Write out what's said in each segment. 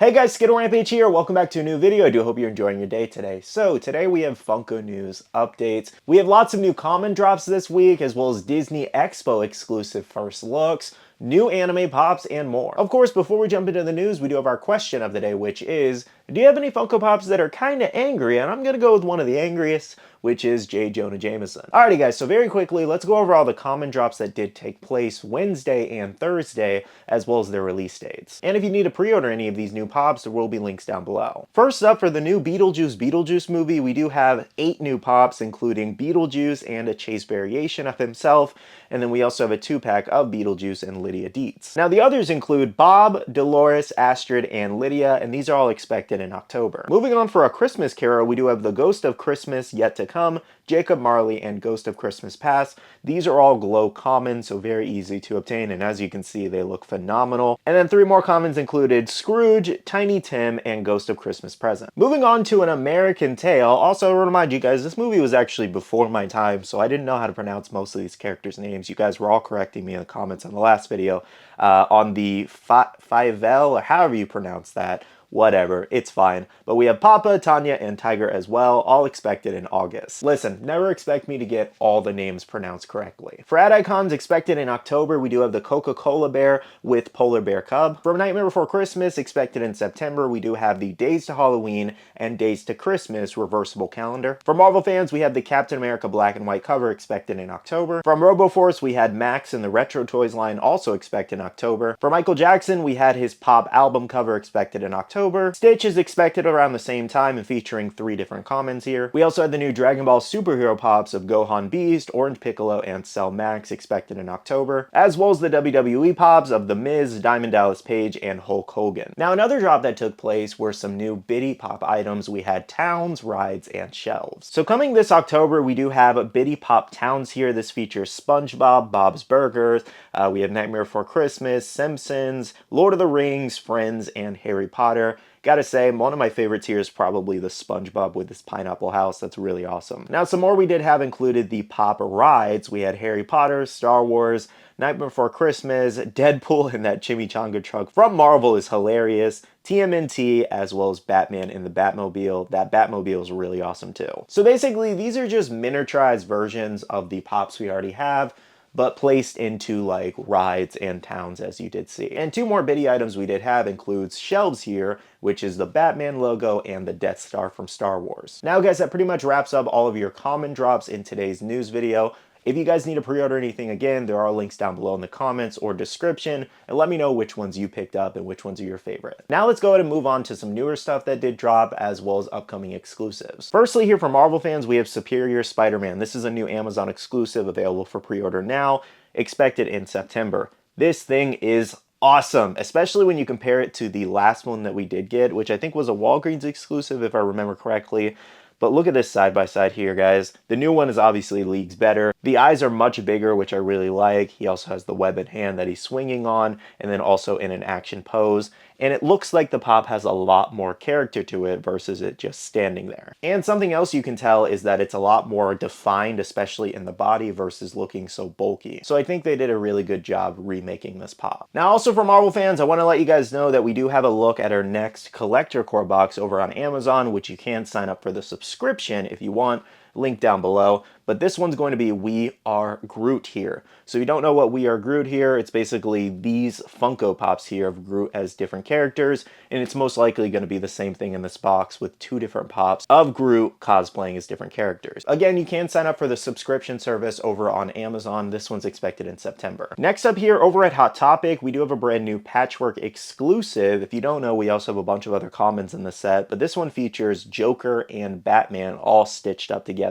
Hey guys, SkittleRampage here. Welcome back to a new video. I do hope you're enjoying your day today. So today we have Funko news updates. We have lots of new common drops this week, as well as Disney Expo exclusive first looks, new anime pops, and more. Of course, before we jump into the news, we do have our question of the day, which is, do you have any Funko Pops that are kind of angry? And I'm going to go with one of the angriest, which is J. Jonah Jameson. Alrighty guys, so very quickly, let's go over all the common drops that did take place Wednesday and Thursday, as well as their release dates. And if you need to pre-order any of these new pops, there will be links down below. First up, for the new Beetlejuice movie, we do have 8 new pops, including Beetlejuice and a Chase variation of himself, and then we also have a 2-pack of Beetlejuice and Lydia Dietz. Now the others include Bob, Dolores, Astrid, and Lydia, and these are all expected in October. Moving on, for a Christmas Carol, we do have the Ghost of Christmas Yet to Come, Jacob Marley, and Ghost of Christmas Past. These are all glow commons, so very easy to obtain, and as you can see, they look phenomenal. And then 3 more commons included Scrooge, Tiny Tim, and Ghost of Christmas Present. Moving on to An American Tail. Also, to remind you guys, this movie was actually before my time, so I didn't know how to pronounce most of these characters' names. You guys were all correcting me in the comments on the last video. On the Fivel, or however you pronounce that. Whatever, it's fine. But we have Papa, Tanya, and Tiger as well, all expected in August. Listen, never expect me to get all the names pronounced correctly. For ad icons expected in October, we do have the Coca-Cola bear with Polar Bear Cub. For Nightmare Before Christmas, expected in September, we do have the Days to Halloween and Days to Christmas reversible calendar. For Marvel fans, we have the Captain America black and white cover expected in October. From RoboForce, we had Max and the Retro Toys line also expected in October. For Michael Jackson, we had his Pop album cover expected in October. Stitch is expected around the same time and featuring 3 different commons here. We also had the new Dragon Ball superhero pops of Gohan Beast, Orange Piccolo, and Cell Max expected in October, as well as the WWE pops of The Miz, Diamond Dallas Page, and Hulk Hogan. Now another drop that took place were some new Biddy Pop items. We had towns, rides, and shelves. So coming this October, we do have Biddy Pop towns here. This features SpongeBob, Bob's Burgers, we have Nightmare Before Christmas, Simpsons, Lord of the Rings, Friends, and Harry Potter. Gotta say, one of my favorites here is probably the SpongeBob with this pineapple house. That's really awesome. Now, some more we did have included the Pop rides. We had Harry Potter, Star Wars, Nightmare Before Christmas, Deadpool, and that chimichanga truck from Marvel is hilarious. TMNT, as well as Batman in the Batmobile. That Batmobile is really awesome too. So basically, these are just miniaturized versions of the Pops we already have, but placed into like rides and towns, as you did see. And 2 more Biddy items we did have includes shelves here, which is the Batman logo and the Death Star from Star Wars. Now guys, that pretty much wraps up all of your common drops in today's news video. If you guys need to pre-order anything, again, there are links down below in the comments or description, and let me know which ones you picked up and which ones are your favorite. Now let's go ahead and move on to some newer stuff that did drop, as well as upcoming exclusives. Firstly, here for Marvel fans, we have Superior Spider-Man. This is a new Amazon exclusive available for pre-order now, expected in September. This thing is awesome, especially when you compare it to the last one that we did get, which I think was a Walgreens exclusive, if I remember correctly. But look at this side by side here, guys. The new one is obviously leagues better. The eyes are much bigger, which I really like. He also has the web in hand that he's swinging on, and then also in an action pose. And it looks like the pop has a lot more character to it versus it just standing there. And something else you can tell is that it's a lot more defined, especially in the body, versus looking so bulky. So I think they did a really good job remaking this pop. Now also for Marvel fans, I want to let you guys know that we do have a look at our next collector core box over on Amazon, which you can sign up for the subscription if you want. Link down below, but this one's going to be We Are Groot here. So if you don't know what We Are Groot here, it's basically these Funko Pops here of Groot as different characters, and it's most likely going to be the same thing in this box with 2 different pops of Groot cosplaying as different characters. Again, you can sign up for the subscription service over on Amazon. This one's expected in September. Next up here over at Hot Topic, we do have a brand new Patchwork exclusive. If you don't know, we also have a bunch of other commons in the set, but this one features Joker and Batman all stitched up together.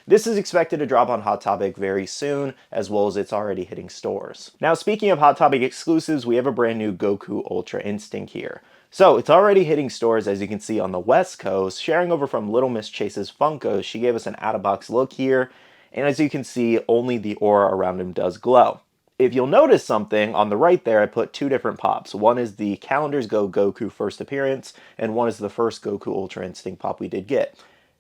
This is expected to drop on Hot Topic very soon, as well as it's already hitting stores. Now, speaking of Hot Topic exclusives, we have a brand new Goku Ultra Instinct here. So it's already hitting stores, as you can see on the West Coast. Sharing over from Little Miss Chase's Funko, she gave us an out-of-box look here, and as you can see, only the aura around him does glow. If you'll notice something, on the right there, I put 2 different pops. One is the Calendars Go Goku first appearance, and one is the first Goku Ultra Instinct pop we did get.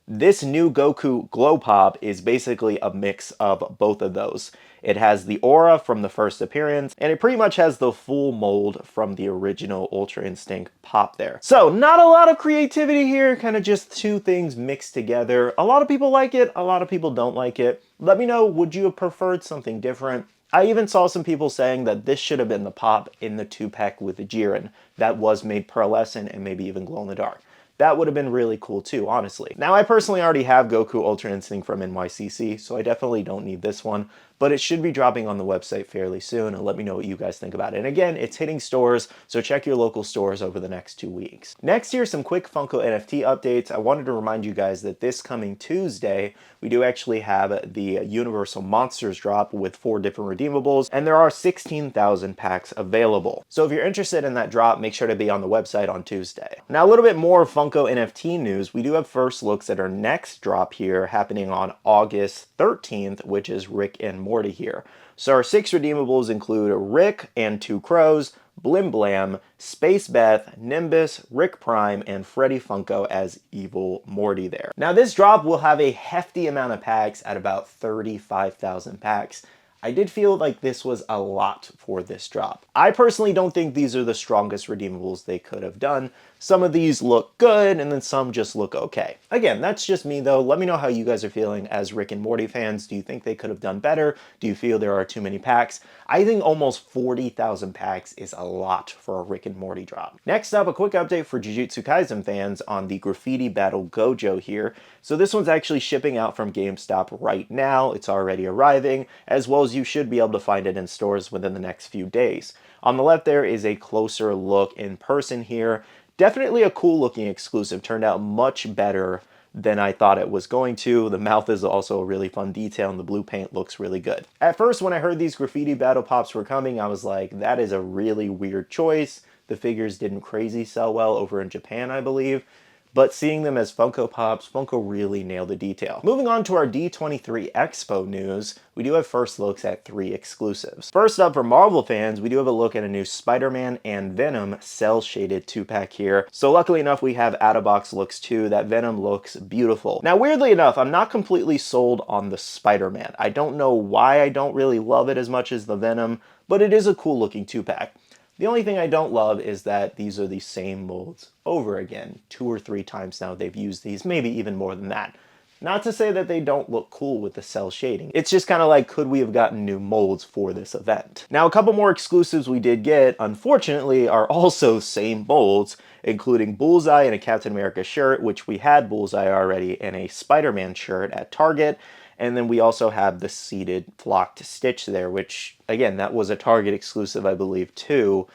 This new Goku Glow Pop is basically a mix of both of those. It has the aura from the first appearance, and it pretty much has the full mold from the original Ultra Instinct pop there. So not a lot of creativity here, kind of just two things mixed together. A lot of people like it, a lot of people don't like it. Let me know, would you have preferred something different? I even saw some people saying that this should have been the pop in the 2-pack with the Jiren that was made pearlescent and maybe even glow in the dark. That would have been really cool too, honestly. Now, I personally already have Goku Ultra Instinct from NYCC, so I definitely don't need this one, but it should be dropping on the website fairly soon, and let me know what you guys think about it. And again, it's hitting stores, so check your local stores over the next 2 weeks. Next, here's some quick Funko NFT updates. I wanted to remind you guys that this coming Tuesday, we do actually have the Universal Monsters drop with 4 different redeemables, and there are 16,000 packs available. So if you're interested in that drop, make sure to be on the website on Tuesday. Now, a little bit more Funko NFT news. We do have first looks at our next drop here happening on August 13th, which is Rick and Morty here. So our 6 redeemables include Rick and 2 Crows, Blim Blam, Space Beth, Nimbus, Rick Prime, and Freddy Funko as Evil Morty there. Now this drop will have a hefty amount of packs at about 35,000 packs. I did feel like this was a lot for this drop. I personally don't think these are the strongest redeemables they could have done. Some of these look good, and then some just look okay. Again, that's just me though. Let me know how you guys are feeling as Rick and Morty fans. Do you think they could have done better? Do you feel there are too many packs? I think almost 40,000 packs is a lot for a Rick and Morty drop. Next up, a quick update for Jujutsu Kaisen fans on the Graffiti Battle Gojo here. So this one's actually shipping out from GameStop right now. It's already arriving, as well as you should be able to find it in stores within the next few days. On the left there is a closer look in person here. Definitely a cool looking exclusive. Turned out much better than I thought it was going to. The mouth is also a really fun detail, and the blue paint looks really good. At first, when I heard these Graffiti Battle Pops were coming, I was like, that is a really weird choice. The figures didn't crazy sell well over in Japan, I believe. But seeing them as Funko Pops, Funko really nailed the detail. Moving on to our D23 Expo news, we do have first looks at 3 exclusives. First up, for Marvel fans, we do have a look at a new SpiderMan and Venom cel-shaded 2-pack here. So luckily enough, we have out-of-box looks too. That Venom looks beautiful. Now, weirdly enough, I'm not completely sold on the Spider-Man. I don't know why I don't really love it as much as the Venom, but it is a cool looking 2-pack. The only thing I don't love is that these are the same molds over again. 2 or 3 times now they've used these, maybe even more than that. Not to say that they don't look cool with the cel shading. It's just kind of like, could we have gotten new molds for this event? Now, a couple more exclusives we did get, unfortunately, are also same molds, including Bullseye in a Captain America shirt, which we had Bullseye already in a Spider-Man shirt at Target. And then we also have the seated flocked Stitch there, which, again, that was a Target exclusive, I believe, too.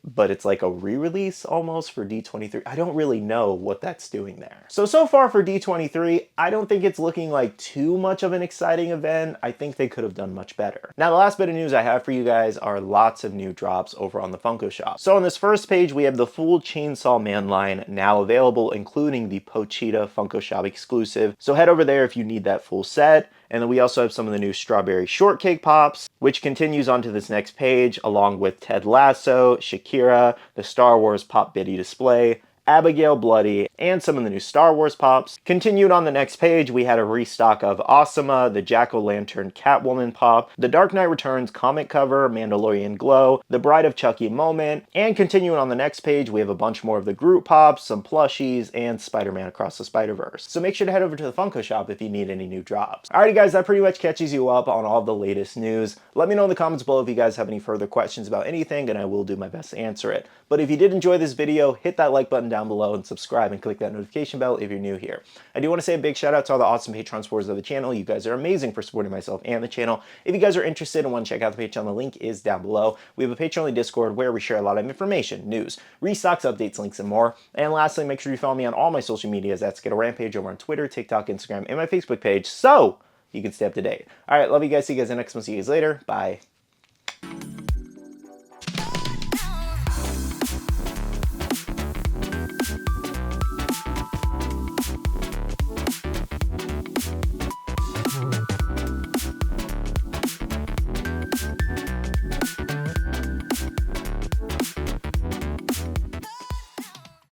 But it's like a re-release almost for D23. I don't really know what that's doing there. So far for D23, I don't think it's looking like too much of an exciting event. I think they could have done much better. Now, the last bit of news I have for you guys are lots of new drops over on the Funko shop. So on this first page, we have the full Chainsaw Man line now available, including the Pochita Funko shop exclusive. So head over there if you need that full set. And then we also have some of the new Strawberry Shortcake Pops, which continues onto this next page, along with Ted Lasso, Shakira, the Star Wars Pop Biddy display, Abigail Bloody, and some of the new Star Wars Pops. Continued on the next page, we had a restock of Asuma, the Jack-O-Lantern Catwoman Pop, the Dark Knight Returns comic cover, Mandalorian Glow, the Bride of Chucky moment, and continuing on the next page, we have a bunch more of the Groot Pops, some plushies, and Spider-Man Across the Spider-Verse. So make sure to head over to the Funko shop if you need any new drops. Alrighty guys, that pretty much catches you up on all the latest news. Let me know in the comments below if you guys have any further questions about anything, and I will do my best to answer it. But if you did enjoy this video, hit that like button down below and subscribe and click that notification bell if you're new here. I do want to say a big shout out to all the awesome Patreon supporters of the channel. You guys are amazing for supporting myself and the channel. If you guys are interested and want to check out the Patreon, the link is down below. We have a Patreon Discord where we share a lot of information, news, restocks, updates, links, and more. And lastly, make sure you follow me on all my social medias at SkittleRampage over on Twitter, TikTok, Instagram, and my Facebook page so you can stay up to date. Alright, love you guys. See you guys in the next one. See you guys later. Bye.